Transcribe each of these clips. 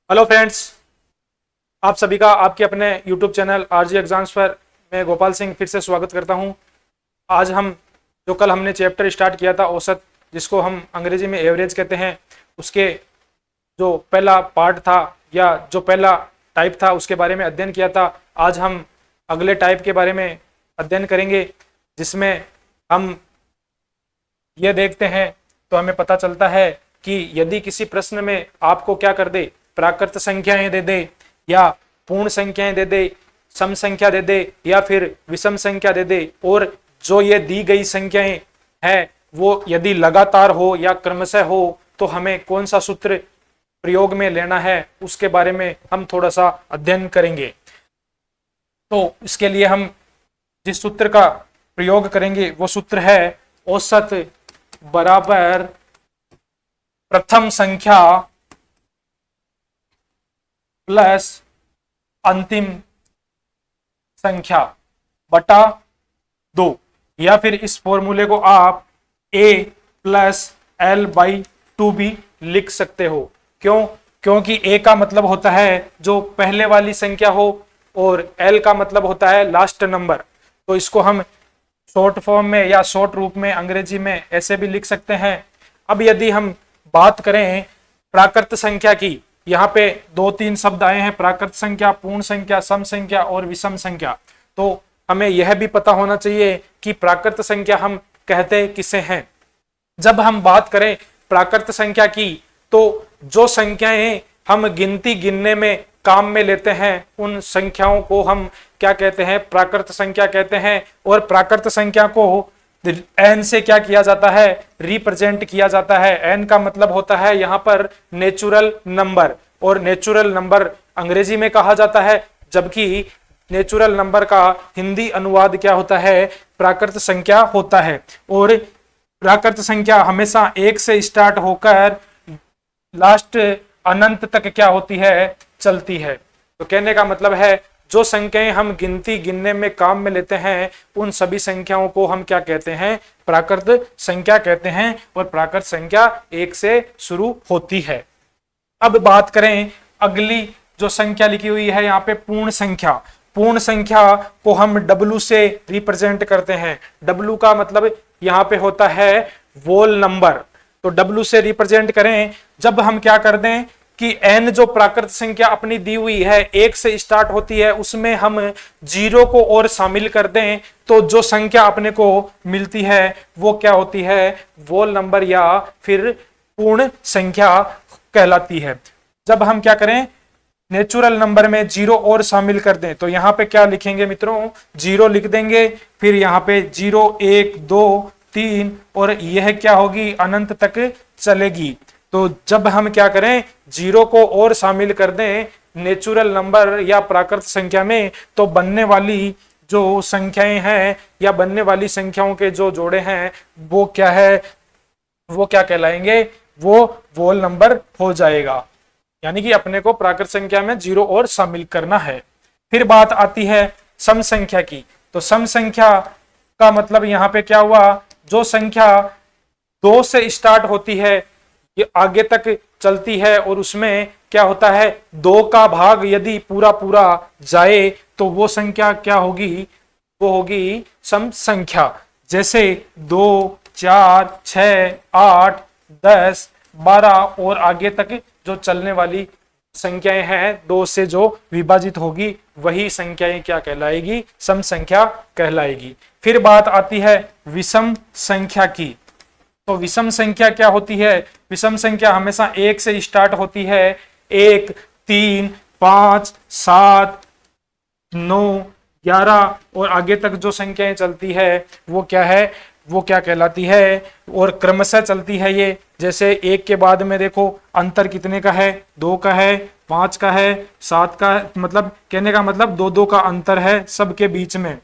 Hello friends, आप सभी का आपके अपने यूट्यूब चैनल आरजी एग्जाम्स पर मैं गोपाल सिंह फिर से स्वागत करता हूं। आज हम जो कल हमने चैप्टर स्टार्ट किया था औसत, जिसको हम अंग्रेजी में एवरेज कहते हैं, उसके जो पहला पार्ट था या जो पहला टाइप था उसके बारे में अध्ययन किया था। आज हम अगले टाइप के बारे में अध्ययन करेंगे, जिसमें हम ये देखते हैं तो हमें पता चलता है कि यदि किसी प्रश्न में आपको क्या कर दे, प्राकृत संख्याएं दे दे या पूर्ण संख्याएं दे दे, सम संख्या दे दे या फिर विषम संख्या दे दे, और जो ये दी गई संख्याएं हैं वो यदि लगातार हो या क्रमशः हो, तो हमें कौन सा सूत्र प्रयोग में लेना है उसके बारे में हम थोड़ा सा अध्ययन करेंगे। तो इसके लिए हम जिस सूत्र का प्रयोग करेंगे वो सूत्र है औसत बराबर प्रथम संख्या प्लस अंतिम संख्या बटा 2, या फिर इस फॉर्मूले को आप a प्लस एल बाई 2 भी लिख सकते हो। क्यों? क्योंकि a का मतलब होता है जो पहले वाली संख्या हो और l का मतलब होता है लास्ट नंबर। तो इसको हम शॉर्ट फॉर्म में या शॉर्ट रूप में अंग्रेजी में ऐसे भी लिख सकते हैं। अब यदि हम बात करें प्राकृत संख्या की, यहाँ पे 2-3 शब्द आए हैं, प्राकृत संख्या, पूर्ण संख्या, सम संख्या और विषम संख्या। तो हमें यह भी पता होना चाहिए कि प्राकृत संख्या हम कहते किसे हैं। जब हम बात करें प्राकृत संख्या की, तो जो संख्याएं हम गिनती गिनने में काम में लेते हैं उन संख्याओं को हम क्या कहते हैं? प्राकृत संख्या कहते हैं। और प्राकृत संख्या को एन से क्या किया जाता है? रिप्रेजेंट किया जाता है। एन का मतलब होता है यहाँ पर नेचुरल नंबर, और नेचुरल नंबर अंग्रेजी में कहा जाता है, जबकि नेचुरल नंबर का हिंदी अनुवाद क्या होता है? प्राकृत संख्या होता है। और प्राकृत संख्या हमेशा 1 से स्टार्ट होकर लास्ट अनंत तक क्या होती है? चलती है। तो कहने का मतलब है जो संख्याएं हम गिनती गिनने में काम में लेते हैं उन सभी संख्याओं को हम क्या कहते हैं? प्राकृत संख्या कहते हैं। और प्राकृत संख्या 1 से शुरू होती है। अब बात करें अगली जो संख्या लिखी हुई है यहाँ पे, पूर्ण संख्या। पूर्ण संख्या को हम W से रिप्रेजेंट करते हैं। W का मतलब यहाँ पे होता है वोल नंबर। तो W से रिप्रेजेंट करें, जब हम क्या कर दें कि n जो प्राकृत संख्या अपनी दी हुई है 1 से स्टार्ट होती है, उसमें हम 0 को और शामिल कर दें, तो जो संख्या अपने को मिलती है वो क्या होती है? वोल नंबर या फिर पूर्ण संख्या कहलाती है। जब हम क्या करें, नेचुरल नंबर में 0 और शामिल कर दें, तो यहाँ पे क्या लिखेंगे मित्रों? 0 लिख देंगे, फिर यहाँ पे 0, 1, 2, 3, और यह क्या होगी? अनंत तक चलेगी। तो जब हम क्या करें, 0 को और शामिल कर दें नेचुरल नंबर या प्राकृत संख्या में, तो बनने वाली जो संख्याएं हैं या बनने वाली संख्याओं के जो जोड़े हैं वो क्या है? वो क्या कहलाएंगे? वो वोल नंबर हो जाएगा। यानी कि अपने को प्राकृत संख्या में 0 और शामिल करना है। फिर बात आती है सम संख्या की। तो सम संख्या का मतलब यहाँ पे क्या हुआ? जो संख्या 2 से स्टार्ट होती है, ये आगे तक चलती है, और उसमें क्या होता है? 2 का भाग यदि पूरा पूरा जाए तो वो संख्या क्या होगी? वो होगी सम संख्या। जैसे 2, 4, 6, 8, 10, 12 और आगे तक जो चलने वाली संख्याएं हैं 2 से जो विभाजित होगी वही संख्याएं क्या कहलाएगी? सम संख्या कहलाएगी। फिर बात आती है विषम संख्या की। तो विषम संख्या क्या होती है? विषम संख्या हमेशा 1 से स्टार्ट होती है। 1, 3, 5, 7, 9, 11 और आगे तक जो संख्याएं चलती है वो क्या है? वो क्या कहलाती है? और क्रमशः चलती है ये। जैसे 1 के बाद में देखो अंतर कितने का है? 2 का है, 5 का है, 7 का, मतलब कहने का मतलब 2-2 का अंतर है सबके बीच में।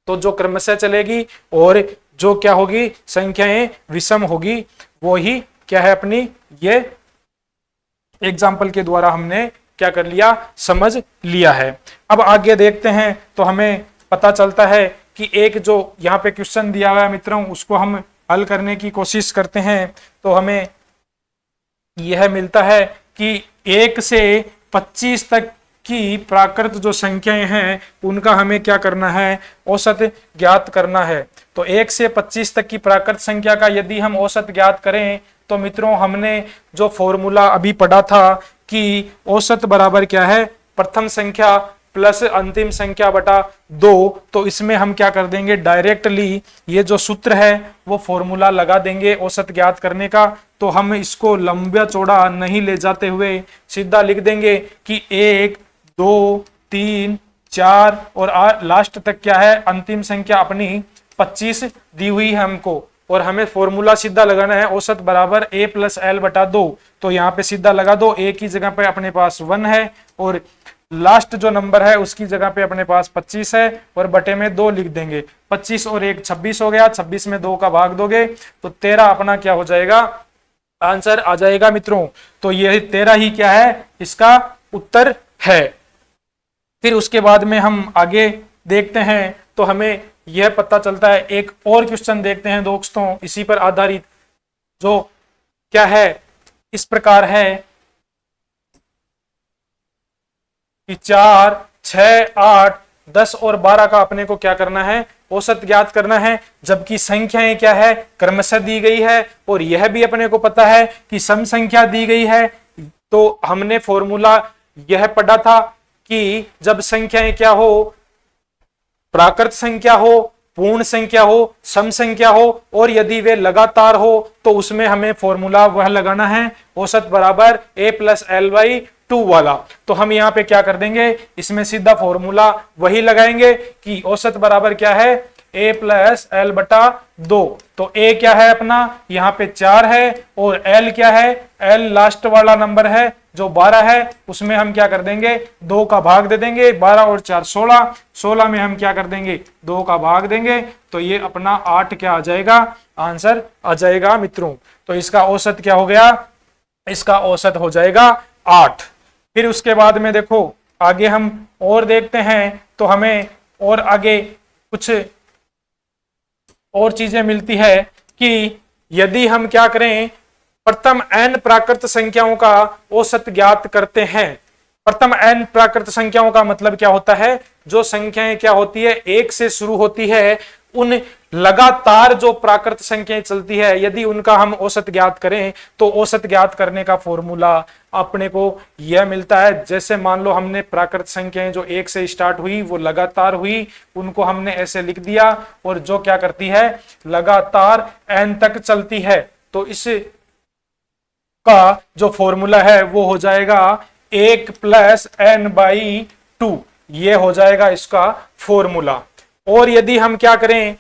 तो जो क्रमशः चलेगी और जो क्या होगी? संख्याएं विषम होगी, वो ही क्या है? अपनी ये एग्जाम्पल के द्वारा हमने क्या कर लिया? समझ लिया है। अब आगे देखते हैं तो हमें पता चलता है कि एक जो यहाँ पे क्वेश्चन दिया हुआ है मित्रों, उसको हम हल करने की कोशिश करते हैं, तो हमें यह मिलता है कि 1 से 25 तक की प्राकृत जो संख्याएं हैं उनका हमें क्या करना है, औसत ज्ञात करना है। तो 1 से 25 तक की प्राकृत संख्या का यदि हम औसत ज्ञात करें तो मित्रों हमने जो फॉर्मूला अभी पढ़ा था कि औसत बराबर क्या है, प्रथम संख्या प्लस अंतिम संख्या बटा 2, तो इसमें हम क्या कर देंगे, डायरेक्टली ये जो सूत्र है वो फॉर्मूला लगा देंगे औसत ज्ञात करने का। तो हम इसको लंबा चौड़ा नहीं ले जाते हुए सीधा लिख देंगे कि 1 2 3 4 और लास्ट तक क्या है, अंतिम संख्या अपनी 25 दी हुई है हमको, और हमें फॉर्मूला सीधा लगाना है औसत बराबर a प्लस एल बटा 2। तो यहाँ पे सीधा लगा दो, a की जगह पे अपने पास 1 है और लास्ट जो नंबर है उसकी जगह पे अपने पास 25 है और बटे में 2 लिख देंगे। 25 और 1 26 हो गया, 26 में 2 का भाग दोगे तो 13 अपना क्या हो जाएगा, आंसर आ जाएगा मित्रों। तो ये 13 ही क्या है, इसका उत्तर है। फिर उसके बाद में हम आगे देखते हैं तो हमें यह पता चलता है, एक और क्वेश्चन देखते हैं दोस्तों इसी पर आधारित, जो क्या है इस प्रकार है कि 4 6 8 10 और 12 का अपने को क्या करना है, औसत ज्ञात करना है, जबकि संख्याएं क्या है, क्रमशः दी गई है और यह भी अपने को पता है कि सम संख्या दी गई है। तो हमने फॉर्मूला यह पढ़ा था कि जब संख्याएं क्या हो, प्राकृत संख्या हो, पूर्ण संख्या हो, सम संख्या हो और यदि वे लगातार हो तो उसमें हमें फॉर्मूला वह लगाना है औसत बराबर a प्लस एल बाई 2 वाला। तो हम यहाँ पे क्या कर देंगे, इसमें सीधा फॉर्मूला वही लगाएंगे कि औसत बराबर क्या है, a प्लस एल बटा 2। तो a क्या है अपना यहाँ पे 4 है और l क्या है, l लास्ट वाला नंबर है जो 12 है, उसमें हम क्या कर देंगे, 2 का भाग दे देंगे। 12 और 4 16, 16 में हम क्या कर देंगे, 2 का भाग देंगे। तो ये अपना 8 क्या आ जाएगा, आंसर आ जाएगा मित्रों। तो इसका औसत क्या हो गया, इसका औसत हो जाएगा 8। फिर उसके बाद में देखो आगे हम और देखते हैं तो हमें और आगे कुछ और चीजें मिलती है कि यदि हम क्या करें, प्रथम n प्राकृत संख्याओं का औसत ज्ञात करते हैं। प्रथम n प्राकृत संख्याओं का मतलब क्या होता है, जो संख्याएं क्या होती है, 1 से शुरू होती है, उन लगातार जो प्राकृत संख्याएं चलती है यदि उनका हम औसत ज्ञात करें तो औसत ज्ञात करने का फॉर्मूला अपने को यह मिलता है। जैसे मान लो हमने प्राकृत संख्याएं जो 1 से स्टार्ट हुई वो लगातार हुई, उनको हमने ऐसे लिख दिया, और जो क्या करती है, लगातार n तक चलती है, तो इस का जो फॉर्मूला है वो हो जाएगा 1 प्लस n बाई 2, ये हो जाएगा इसका फॉर्मूला। और यदि हम क्या करें,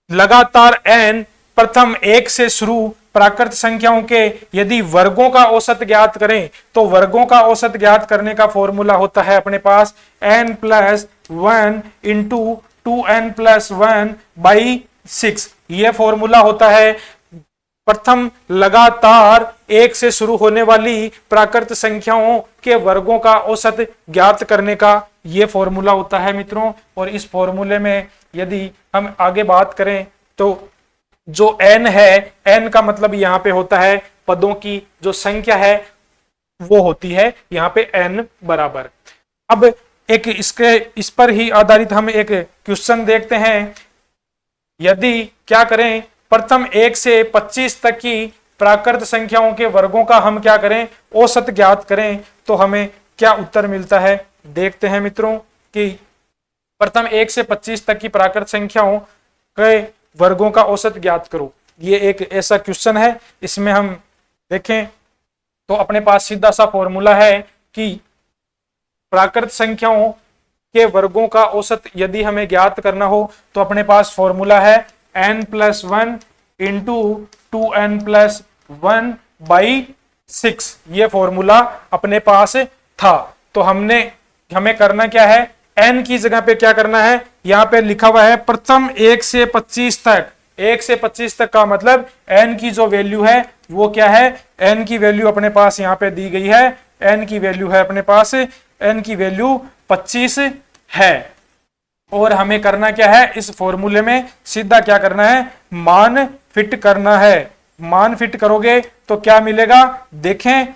लगातार n प्रथम 1 से शुरू प्राकृत संख्याओं के यदि वर्गों का औसत ज्ञात करें तो वर्गों का औसत ज्ञात करने का फॉर्मूला होता है अपने पास n plus 1 into 2n plus 1 by 6, यह फॉर्मूला होता है प्रथम लगातार 1 से शुरू होने वाली प्राकृत संख्याओं के वर्गों का औसत ज्ञात करने का यह फॉर्मूला होता है मित्रों। और इस फॉर्मूले में यदि हम आगे बात करें तो जो n है, n का मतलब यहाँ पे होता है पदों की जो संख्या है वो होती है यहाँ पे n बराबर। अब एक इस पर ही आधारित हम एक क्वेश्चन देखते हैं। यदि क्या करें, प्रथम 1 से 25 तक की प्राकृत संख्याओं के वर्गों का हम क्या करें, औसत ज्ञात करें, तो हमें क्या उत्तर मिलता है, देखते हैं मित्रों कि प्रथम 1 से 25 तक की प्राकृत संख्याओं के वर्गों का औसत ज्ञात करो। ये एक ऐसा क्वेश्चन है, इसमें हम देखें तो अपने पास सीधा सा फॉर्मूला है कि प्राकृत संख्याओं के वर्गों का औसत यदि हमें ज्ञात करना हो तो अपने पास फॉर्मूला है n plus 1 into 2n plus 1 by 6, ये फॉर्मूला अपने पास था। तो हमें करना क्या है, n की जगह पे क्या करना है, यहाँ पे लिखा हुआ है प्रथम 1 से 25 तक। 1 से 25 तक का मतलब n की जो वैल्यू है वो क्या है, n की वैल्यू अपने पास यहाँ पे दी गई है, n की वैल्यू है अपने पास, n की वैल्यू 25 है। और हमें करना क्या है, इस फॉर्मूले में सीधा क्या करना है, मान फिट करना है। मान फिट करोगे तो क्या मिलेगा, देखें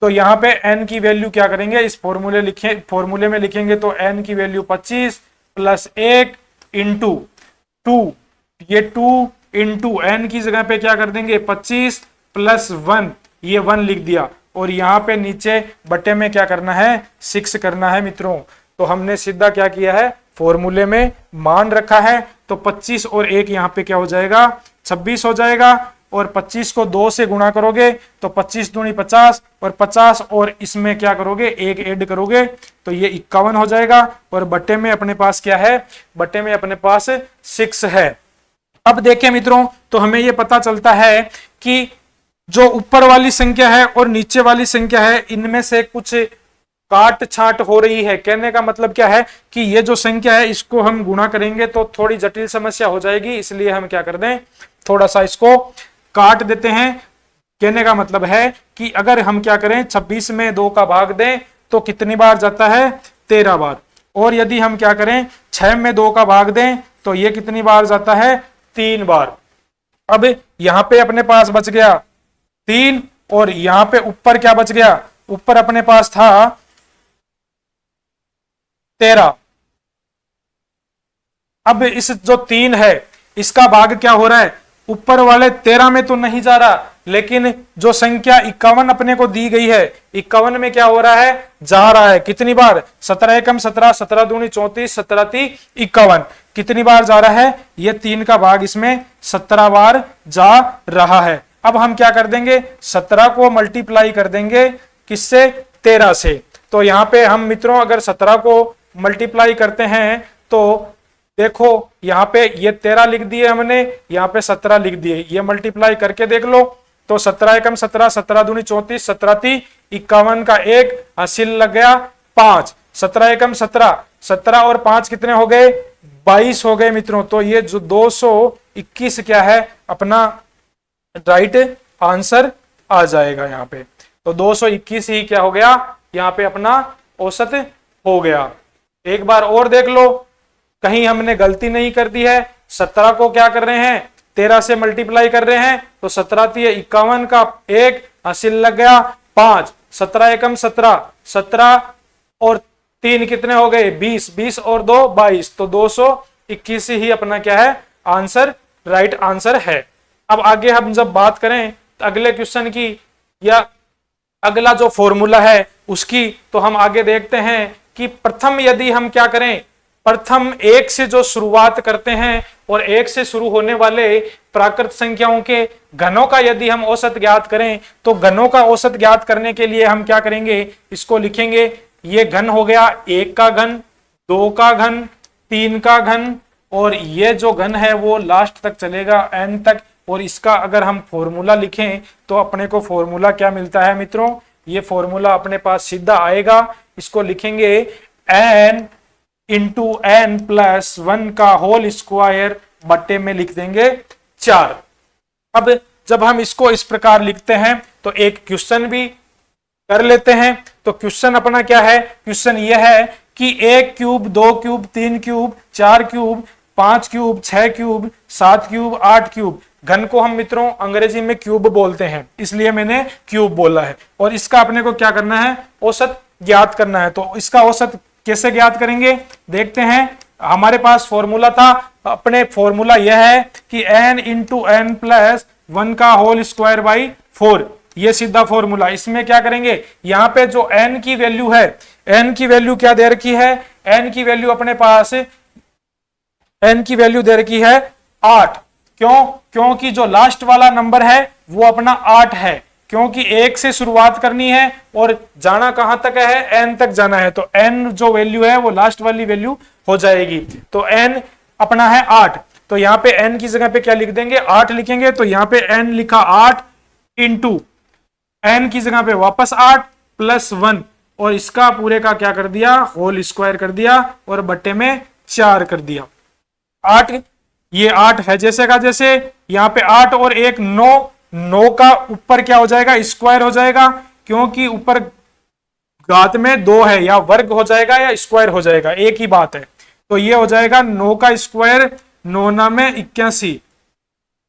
तो यहाँ पे n की वैल्यू क्या करेंगे, इस फॉर्मूले में लिखेंगे तो n की वैल्यू 25 प्लस 1 इंटू 2, ये 2 इंटू n की जगह पे क्या कर देंगे 25 प्लस 1, ये 1 लिख दिया, और यहाँ पे नीचे बटे में क्या करना है 6 करना है मित्रों। तो हमने सीधा क्या किया है, फॉर्मूले में मान रखा है, तो 25 और 1 यहाँ पे क्या हो जाएगा 26 हो जाएगा, और 25 को 2 से गुणा करोगे तो 25 दूनी 50, और 50 और इसमें क्या करोगे 1 ऐड करोगे तो ये 51 हो जाएगा, और बट्टे में अपने पास क्या है, बट्टे में अपने पास 6 है। अब देखें मित्रों, तो हमें ये पता चलता है कि जो ऊपर वाली संख्या है और नीचे वाली संख्या है, इनमें से कुछ काट छाट हो रही है। कहने का मतलब क्या है कि ये जो संख्या है इसको हम गुणा करेंगे तो थोड़ी जटिल समस्या हो जाएगी, इसलिए हम क्या कर दें, थोड़ा सा इसको काट देते हैं। कहने का मतलब है कि अगर हम क्या करें 26 में 2 का भाग दें तो कितनी बार जाता है 13 बार, और यदि हम क्या करें 6 में 2 का भाग दें तो ये कितनी बार जाता है 3 बार। अब यहां पे अपने पास बच गया 3, और यहां पे ऊपर क्या बच गया, ऊपर अपने पास था 13। अब इस जो 3 है इसका भाग क्या हो रहा है, ऊपर वाले 13 में तो नहीं जा रहा, लेकिन जो संख्या 51 अपने को दी गई है 51 में क्या हो रहा है, जा रहा है। कितनी बार 17 एकम 17, 17 दूनी 34, 17 ती 51, कितनी बार जा रहा है, ये 3 का भाग इसमें 17 बार जा रहा है। अब हम क्या कर देंगे 17 को मल्टीप्लाई कर देंगे किससे 13 से, तो यहां पे हम मित्रों अगर 17 को मल्टीप्लाई करते हैं तो देखो यहाँ पे ये 13 लिख दिए हमने, यहाँ पे 17 लिख दिए, ये मल्टीप्लाई करके देख लो तो 17 एकम 17, 17 दूनी 34, 17 ती 51 का 1 हासिल लग गया 5, 17 एकम 17, 17 और 5 कितने हो गए 22 हो गए मित्रों। तो ये जो 221 क्या है अपना राइट आंसर आ जाएगा यहाँ पे, तो 221 ही क्या हो गया यहाँ पे अपना औसत हो गया। एक बार और देख लो, कहीं हमने गलती नहीं कर दी है। 17 को क्या कर रहे हैं 13 से मल्टीप्लाई कर रहे हैं, तो 17 ती 51 का 1 हासिल लग गया 5, 17 एकम 17, 17 और 3 कितने हो गए 20, 20 और 2 22, तो 221 ही अपना क्या है आंसर, राइट आंसर है। अब आगे हम जब बात करें तो अगले क्वेश्चन की या अगला जो फॉर्मूला है उसकी, तो हम आगे देखते हैं कि प्रथम यदि हम क्या करें, प्रथम 1 से जो शुरुआत करते हैं और 1 से शुरू होने वाले प्राकृत संख्याओं के घनों का यदि हम औसत ज्ञात करें, तो घनों का औसत ज्ञात करने के लिए हम क्या करेंगे, इसको लिखेंगे, ये घन हो गया 1 का घन, 2 का घन, 3 का घन, और ये जो घन है वो लास्ट तक चलेगा n तक, और इसका अगर हम फॉर्मूला लिखें तो अपने को फॉर्मूला क्या मिलता है मित्रों, ये फॉर्मूला अपने पास सीधा आएगा, इसको लिखेंगे n इंटू n प्लस 1 का होल स्क्वायर बट्टे में लिख देंगे 4। अब जब हम इसको इस प्रकार लिखते हैं तो एक क्वेश्चन भी कर लेते हैं। तो क्वेश्चन अपना क्या है, क्वेश्चन यह है कि 1 cube, 2 cube, 3 cube, 4 cube, 5 cube, 6 cube, 7 cube, 8 cube, घन को हम मित्रों अंग्रेजी में क्यूब बोलते हैं, इसलिए मैंने क्यूब बोला है, और इसका अपने को क्या करना है औसत ज्ञात करना है। तो इसका औसत कैसे ज्ञात करेंगे देखते हैं। हमारे पास फॉर्मूला था, अपने फॉर्मूला यह है कि n इंटू n प्लस 1 का होल स्क्वायर बाई 4, ये सीधा फॉर्मूला। इसमें क्या करेंगे, यहाँ पे जो n की वैल्यू है, n की वैल्यू क्या दे रखी है, n की वैल्यू अपने पास n की वैल्यू दे रखी है 8। क्यों, क्योंकि जो लास्ट वाला नंबर है वो अपना 8 है, क्योंकि 1 से शुरुआत करनी है और जाना कहां तक है n तक जाना है, तो n जो वैल्यू है वो लास्ट वाली वैल्यू हो जाएगी। तो n अपना है 8, तो यहाँ पे n की जगह पे क्या लिख देंगे 8 लिखेंगे, तो यहाँ पे n लिखा 8 इंटू n की जगह पे वापस 8 प्लस 1, और इसका पूरे का क्या कर दिया होल स्क्वायर कर दिया और बट्टे में 4 कर दिया। 8 ये 8 है जैसे का जैसे, यहाँ पे 8 और 1 9, 9 का ऊपर क्या हो जाएगा स्क्वायर हो जाएगा, क्योंकि ऊपर घात में 2 है, या वर्ग हो जाएगा या स्क्वायर हो जाएगा, एक ही बात है। तो ये हो जाएगा 9 का स्क्वायर, 9 9 में 81,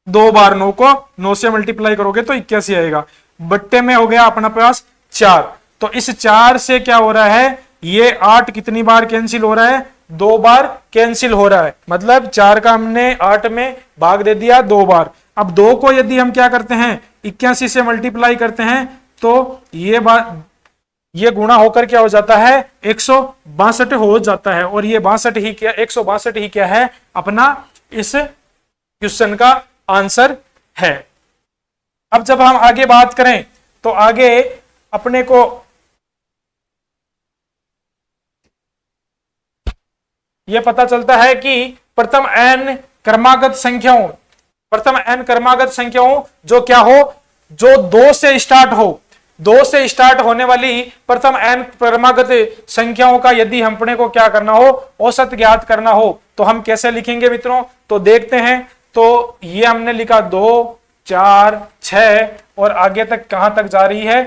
2 बार 9 को 9 से मल्टीप्लाई करोगे तो 81 आएगा। बट्टे में हो गया अपना पास 4। तो इस 4 से क्या हो रहा है, ये 8 कितनी बार कैंसिल हो रहा है, 2 बार कैंसिल हो रहा है। मतलब 4 का हमने 8 में भाग दे दिया 2 बार। अब 2 को यदि हम क्या करते हैं 81 से मल्टीप्लाई करते हैं तो ये गुणा होकर क्या हो जाता है 162 हो जाता है। और ये 62 ही क्या 162 ही क्या है अपना इस क्वेश्चन का आंसर है। अब जब हम आगे बात करें तो आगे अपने को यह पता चलता है कि प्रथम n क्रमागत संख्याओं जो क्या हो, जो 2 से स्टार्ट हो, 2 से स्टार्ट होने वाली प्रथम n क्रमागत संख्याओं का यदि अपने को क्या करना हो औसत ज्ञात करना हो तो हम कैसे लिखेंगे मित्रों, तो देखते हैं। तो ये हमने लिखा 2 4 6 और आगे तक कहां तक जा रही है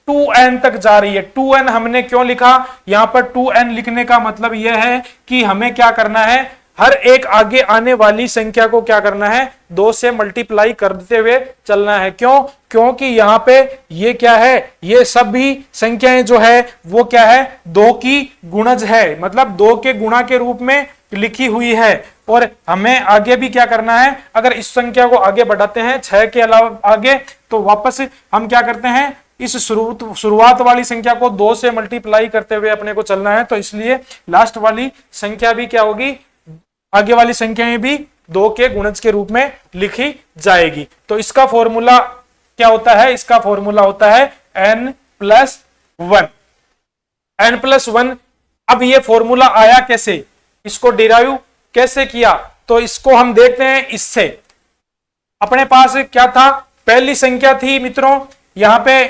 2n तक जा रही है। 2n हमने क्यों लिखा, यहां पर 2n लिखने का मतलब यह है कि हमें क्या करना है, हर एक आगे आने वाली संख्या को क्या करना है 2 से मल्टीप्लाई करते हुए चलना है। क्यों, क्योंकि यहां पे ये क्या है, ये सभी संख्याएं जो है वो क्या है 2 की गुणज है, मतलब 2 के गुणा के रूप में लिखी हुई है। और हमें आगे भी क्या करना है, अगर इस संख्या को आगे बढ़ाते हैं 6 के अलावा आगे, तो वापस हम क्या करते हैं इस शुरुआत वाली संख्या को 2 से मल्टीप्लाई करते हुए अपने को चलना है। तो इसलिए लास्ट वाली संख्या भी क्या होगी, आगे वाली संख्याएं भी 2 के गुणज के रूप में लिखी जाएगी। तो इसका फॉर्मूला क्या होता है, इसका फॉर्मूला होता है n+1। n+1। अब ये फॉर्मूला आया कैसे, इसको डिराइव कैसे किया, तो इसको हम देखते हैं। इससे अपने पास क्या था, पहली संख्या थी मित्रों यहां पे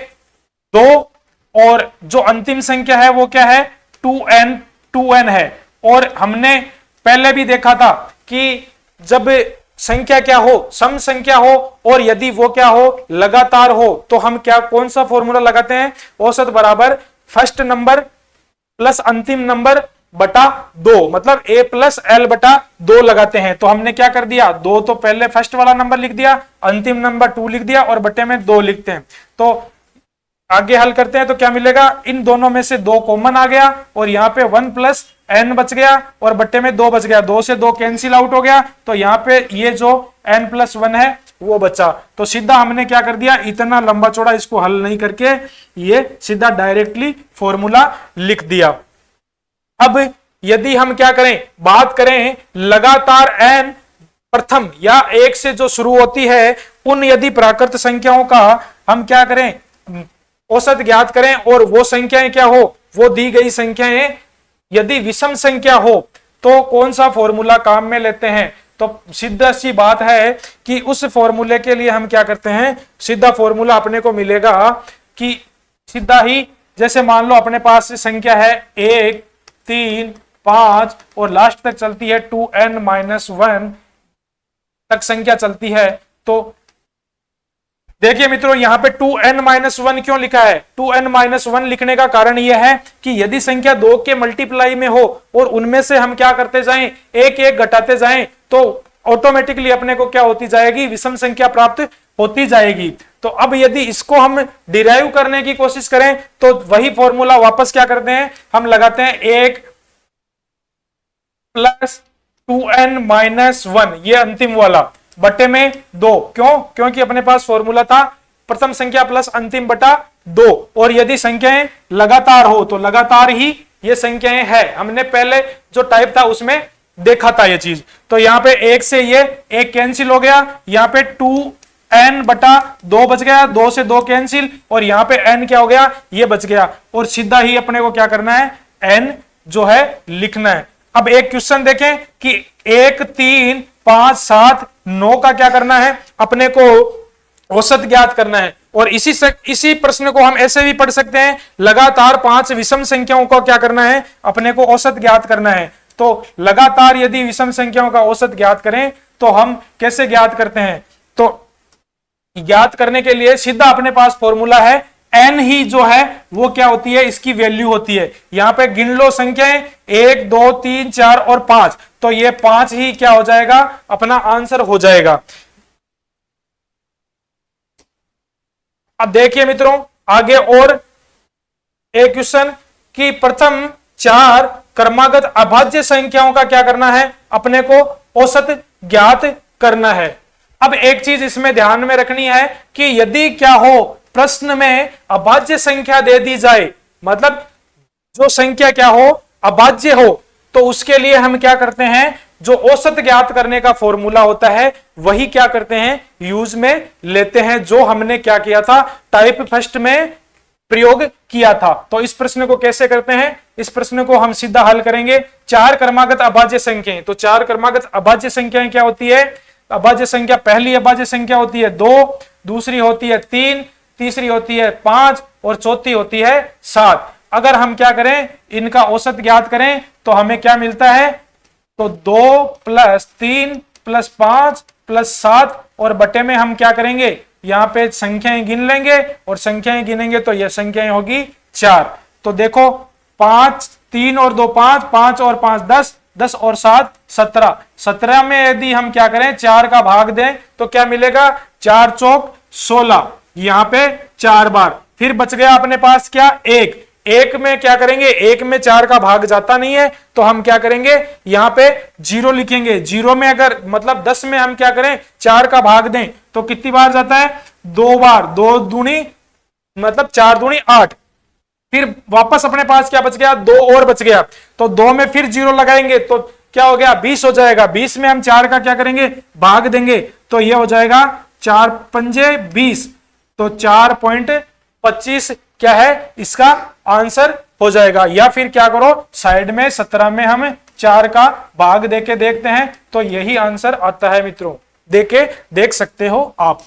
2 और जो अंतिम संख्या है वो क्या है 2n है। और हमने पहले भी देखा था कि जब संख्या क्या हो सम संख्या हो और यदि वो क्या हो लगातार हो तो हम क्या कौन सा फॉर्मूला लगाते हैं, औसत बराबर फर्स्ट नंबर प्लस अंतिम नंबर बटा 2, मतलब a+l/2 लगाते हैं। तो हमने क्या कर दिया, 2 तो पहले फर्स्ट वाला नंबर लिख दिया, अंतिम नंबर 2 लिख दिया और बटे में 2 लिखते हैं। तो आगे हल करते हैं तो क्या मिलेगा, इन दोनों में से 2 कॉमन आ गया और यहाँ पे 1+n बच गया और बट्टे में 2 बच गया, 2 से 2 कैंसिल आउट हो गया। तो यहाँ पे ये जो n+1 है वो बचा। तो सीधा हमने क्या कर दिया, इतना लंबा चौड़ा इसको हल नहीं करके ये सीधा डायरेक्टली फॉर्मूला लिख दिया। अब यदि हम क्या करें, बात करें लगातार n प्रथम या 1 से जो शुरू होती है उन यदि प्राकृत संख्याओं का हम क्या करें औसत ज्ञात करें और वो संख्याएं क्या हो, वो दी गई संख्याएं यदि विषम संख्या हो तो कौन सा फॉर्मूला काम में लेते हैं। तो सीधा सी बात है कि उस फॉर्मूले के लिए हम क्या करते हैं, सीधा फॉर्मूला अपने को मिलेगा कि सीधा ही जैसे मान लो अपने पास संख्या है 1 3 5 और लास्ट तक चलती है 2n-1 तक संख्या चलती है। तो देखिए मित्रों यहां पे 2n-1 क्यों लिखा है, 2n-1 लिखने का कारण यह है कि यदि संख्या 2 के मल्टीप्लाई में हो और उनमें से हम क्या करते जाएं एक एक घटाते जाएं तो ऑटोमेटिकली अपने को क्या होती जाएगी, विषम संख्या प्राप्त होती जाएगी। तो अब यदि इसको हम डिराइव करने की कोशिश करें तो वही फॉर्मूला वापस क्या करते हैं, हम लगाते हैं 1 + 2n-1 ये अंतिम वाला बटे में 2। क्यों, क्योंकि अपने पास फॉर्मूला था प्रथम संख्या प्लस अंतिम बटा 2 और यदि संख्याएं लगातार हो तो लगातार ही ये संख्याएं है। हमने पहले जो टाइप था उसमें देखा था ये चीज। तो यहाँ पे 1 से ये 1 कैंसिल हो गया, यहाँ पे 2n/2 बच गया, 2 से 2 कैंसिल और यहाँ पे n क्या हो गया, ये बच गया। और सीधा ही अपने को क्या करना है, n जो है लिखना है। अब एक क्वेश्चन देखें कि 1 3 5 7 9 का क्या करना है, अपने को औसत ज्ञात करना है। और इसी प्रश्न को हम ऐसे भी पढ़ सकते हैं, लगातार 5 विषम संख्याओं को क्या करना है, अपने को औसत ज्ञात करना है। तो लगातार यदि विषम संख्याओं का औसत ज्ञात करें तो हम कैसे ज्ञात करते हैं, तो ज्ञात करने के लिए सीधा अपने पास फॉर्मूला है n ही जो है वो क्या होती है, इसकी वैल्यू होती है। यहां पे गिन लो संख्याएं 1 2 3 4 और 5, तो ये 5 ही क्या हो जाएगा, अपना आंसर हो जाएगा। अब देखिए मित्रों आगे और एक क्वेश्चन कि प्रथम 4 क्रमागत अभाज्य संख्याओं का क्या करना है, अपने को औसत ज्ञात करना है। अब एक चीज इसमें ध्यान में रखनी है कि यदि क्या हो, प्रश्न में अभाज्य संख्या दे दी जाए, मतलब जो संख्या क्या हो, अभाज्य हो, तो उसके लिए हम क्या करते हैं, जो औसत ज्ञात करने का फॉर्मूला होता है वही क्या करते हैं, यूज में लेते हैं, जो हमने क्या किया था, टाइप फर्स्ट में प्रयोग किया था। तो इस प्रश्न को कैसे करते हैं, इस प्रश्न को हम सीधा हल करेंगे। 4 क्रमागत अभाज्य संख्याएं, तो 4 क्रमागत अभाज्य संख्याएं क्या होती है, अभाज्य संख्या, पहली अभाज्य संख्या होती है 2, दूसरी होती है 3, तीसरी होती है 5 और चौथी होती है 7। अगर हम क्या करें, इनका औसत ज्ञात करें तो हमें क्या मिलता है, तो 2 प्लस 3 प्लस 5 प्लस 7 और बटे में हम क्या करेंगे, यहां पे संख्याएं गिन लेंगे और संख्याएं गिनेंगे तो यह संख्याएं होगी 4। तो देखो 5, 3 और 2 5, 5 और 5 10, 10 और 7 17, 17 में यदि हम क्या करें 4 का भाग दें तो क्या मिलेगा, 4 चौक 16, यहां पे 4 बार, फिर बच गया अपने पास क्या, 1, एक में क्या करेंगे, एक में 4 का भाग जाता नहीं है तो हम क्या करेंगे, यहां पे 0 लिखेंगे। 0 में अगर मतलब 10 में हम क्या करें 4 का भाग दें तो कितनी बार जाता है, 2 बार, 2 दूनी मतलब 4 दूनी 8, फिर वापस अपने पास क्या बच गया, 2 और बच गया, तो 2 में फिर 0 लगाएंगे तो क्या हो गया, 20 हो जाएगा। 20 में हम 4 का क्या करेंगे, भाग देंगे तो यह हो जाएगा 4 पंजे 20, तो 4.25 क्या है, इसका आंसर हो जाएगा। या फिर क्या करो, साइड में 17 में हम 4 का भाग देके देखते हैं तो यही आंसर आता है मित्रों, देख सकते हो आप।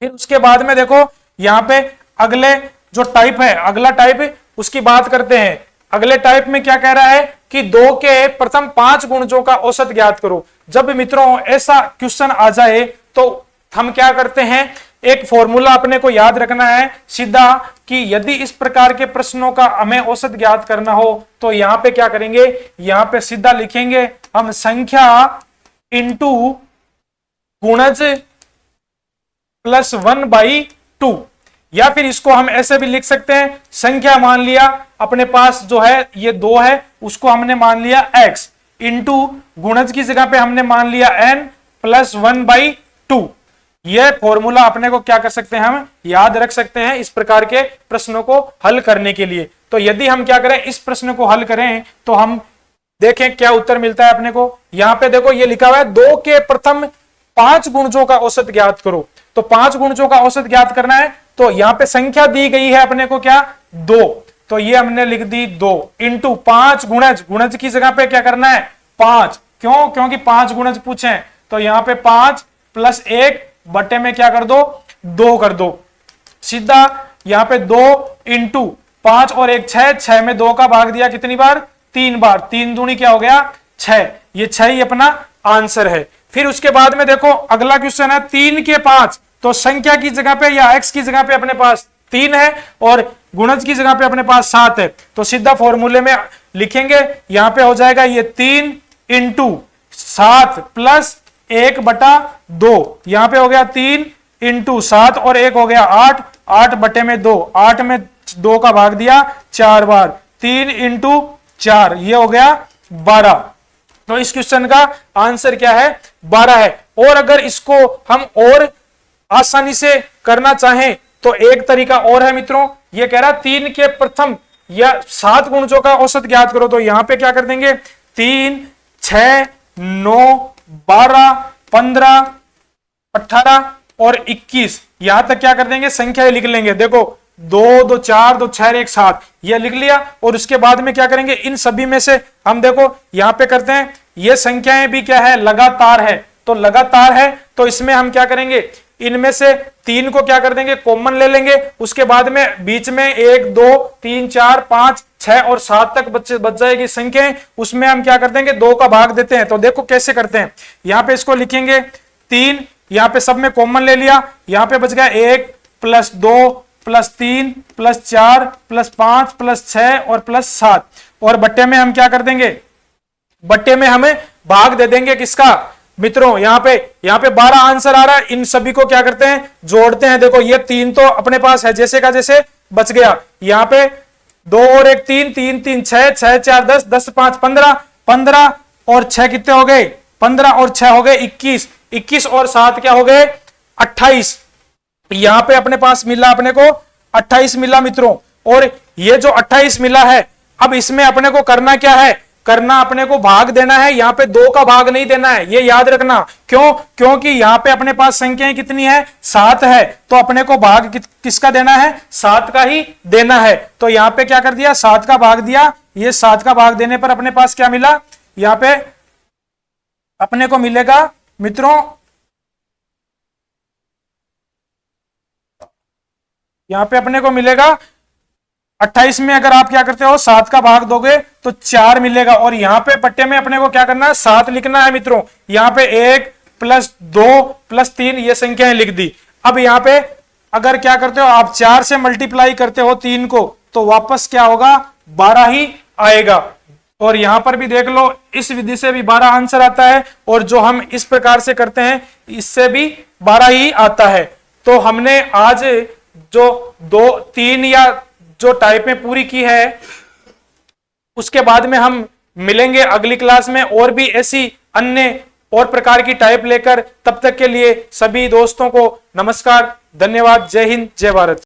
फिर उसके बाद में देखो यहां पे अगले जो टाइप है, अगला टाइप उसकी बात करते हैं। अगले टाइप में क्या कह रहा है कि 2 के प्रथम 5 गुणजों का औसत ज्ञात करो। जब मित्रों ऐसा क्वेश्चन आ जाए तो हम क्या करते हैं, एक फॉर्मूला अपने को याद रखना है सीधा, कि यदि इस प्रकार के प्रश्नों का हमें औसत ज्ञात करना हो तो यहां पे क्या करेंगे, यहां पे सीधा लिखेंगे हम संख्या इंटू गुणज प्लस 1/2, या फिर इसको हम ऐसे भी लिख सकते हैं, संख्या मान लिया अपने पास जो है ये 2 है, उसको हमने मान लिया x, इंटू गुणज की जगह पे हमने मान लिया n प्लस 1/2। यह फॉर्मूला अपने को क्या कर सकते हैं, हम याद रख सकते हैं इस प्रकार के प्रश्नों को हल करने के लिए। तो यदि हम क्या करें, इस प्रश्न को हल करें तो हम देखें क्या उत्तर मिलता है अपने को। यहां पे देखो ये लिखा हुआ है 2 के प्रथम 5 गुणजों का औसत ज्ञात करो। तो 5 गुणजों का औसत ज्ञात करना है तो यहां पे संख्या दी गई है अपने को क्या, 2, तो ये हमने लिख दी 2 इंटू 5 गुणज, गुणज की जगह पे क्या करना है 5, क्यों, क्योंकि 5 गुणज पूछे, तो यहां पे 5 प्लस 1 बटे में क्या कर दो, 2 कर दो, सीधा यहां पे 2 इंटू 5 और 1 6, 6 में 2 का भाग दिया कितनी बार, 3 बार, 3 दूनी क्या हो गया 6, ये 6 ही अपना आंसर है। फिर उसके बाद में देखो अगला क्वेश्चन है 3 के 5, तो संख्या की जगह पे या x की जगह पे अपने पास 3 है और गुणज की जगह पे अपने पास 7 है, तो सीधा फॉर्मूले में लिखेंगे, यहां पे हो जाएगा ये 3 इंटू 7 प्लस 1/2, यहां पे हो गया 3 इंटू 7 और 1 हो गया 8, 8 बटे में 2, 8 में 2 का भाग दिया 4 बार, 3 इंटू 4 ये हो गया 12। तो इस क्वेश्चन का आंसर क्या है, 12 है। और अगर इसको हम और आसानी से करना चाहें तो एक तरीका और है मित्रों, ये कह रहा 3 के प्रथम या 7 गुणजों का औसत ज्ञात करो, तो यहां पे क्या कर देंगे 3 6 9 12 15 18 और 21, यहां तक क्या कर देंगे संख्या लिख लेंगे। देखो 2 2 4 2 6 1 7 ये लिख लिया, और उसके बाद में क्या करेंगे, इन सभी में से हम देखो यहां पे करते हैं, ये संख्याएं भी क्या है लगातार है, तो लगातार है तो इसमें हम क्या करेंगे, इनमें से 3 को क्या कर देंगे कॉमन ले लेंगे, उसके बाद में बीच में 1 2 3 4 5 6 और 7 तक बच जाएगी संख्याएं, उसमें हम क्या कर देंगे 2 का भाग देते हैं। तो देखो कैसे करते हैं, यहां पे इसको लिखेंगे 3, यहां पे सब में कॉमन ले लिया, यहां पे बच गया 1 plus 2 plus 3 plus 4 plus 5 plus 6 और प्लस 7, और बट्टे में हम क्या कर देंगे, बट्टे में हमें भाग दे देंगे किसका मित्रों, यहां पे 12 आंसर आ रहा है, इन सभी को क्या करते हैं जोड़ते हैं। देखो ये 3 तो अपने पास है जैसे का जैसे बच गया, यहां पे 2 और 1 3, 3 3 6, 6 4 10, 10 5 15, 15 और 6 कितने हो गए? 15 और 6 हो गए 21, 21 और 7 क्या हो गए? 28। यहां पे अपने पास मिला अपने को 28 मिला मित्रों। और ये जो 28 मिला है, अब इसमें अपने को करना क्या है? करना अपने को भाग देना है, यहां पे 2 का भाग नहीं देना है, ये याद रखना। क्यों? क्योंकि यहां पे अपने पास संख्याएं कितनी है? 7 है, तो अपने को भाग किसका देना है? 7 का ही देना है। तो यहां पे क्या कर दिया? 7 का भाग दिया। ये 7 का भाग देने पर अपने पास क्या मिला? यहां पे अपने को मिलेगा मित्रों, यहां पे अपने को मिलेगा 28 में अगर आप क्या करते हो 7 का भाग दोगे तो 4 मिलेगा। और यहां पे पट्टे में अपने को क्या करना है? 7 लिखना है मित्रों। यहां पे 1 प्लस 2 प्लस 3 ये संख्याएं लिख दी। अब यहां पे अगर क्या करते हो आप 4 से मल्टीप्लाई करते हो 3 को, तो वापस क्या होगा? 12 ही आएगा। और यहां पर भी देख लो, इस विधि से भी 12 आंसर आता है, और जो हम इस प्रकार से करते हैं इससे भी 12 ही आता है। तो हमने आज जो 2 3 या जो टाइप में पूरी की है, उसके बाद में हम मिलेंगे अगली क्लास में और भी ऐसी अन्य और प्रकार की टाइप लेकर। तब तक के लिए सभी दोस्तों को नमस्कार, धन्यवाद, जय हिंद, जय भारत।